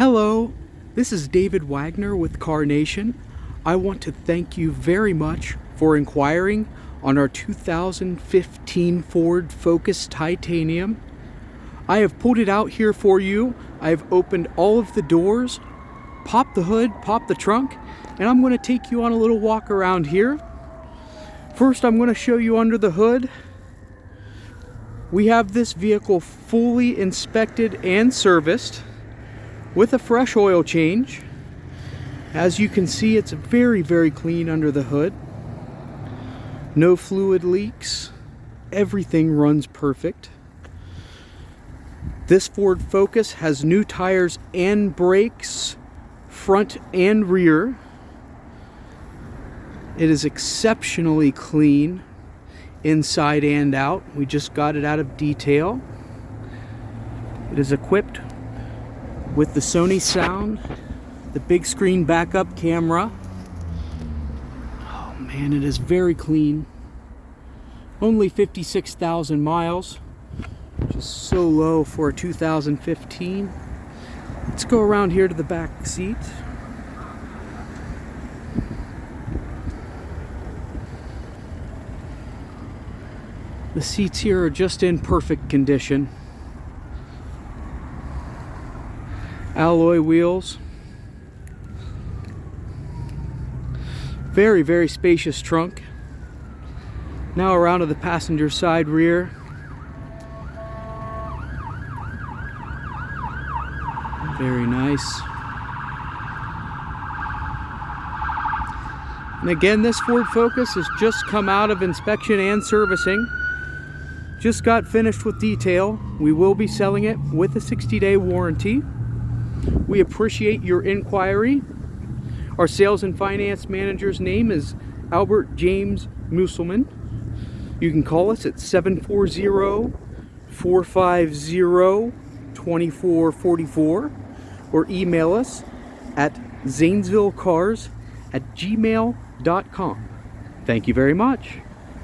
Hello, this is David Wagner with Car Nation. I want to thank you very much for inquiring on our 2015 Ford Focus Titanium. I have pulled it out here for you. I have opened all of the doors, popped the hood, popped the trunk, and I'm going to take you on a little walk around here. First, I'm going to show you under the hood. We have this vehicle fully inspected and serviced with a fresh oil change. As you can see, it's very, very clean under the hood. No fluid leaks. Everything runs perfect. This Ford Focus has new tires and brakes, front and rear. It is exceptionally clean inside and out. We just got it out of detail. It is equipped with the Sony sound, the big screen backup camera. Oh man, it is very clean. Only 56,000 miles, which is so low for a 2015. Let's go around here to the back seat. The seats here are just in perfect condition. Alloy wheels. Very, very spacious trunk. Now around to the passenger side rear. Very nice. And again, this Ford Focus has just come out of inspection and servicing. Just got finished with detail. We will be selling it with a 60-day warranty. We appreciate your inquiry. Our sales and finance manager's name is Albert James Musselman. You can call us at 740-450-2444 or email us at zanesvillecars@gmail.com. Thank you very much.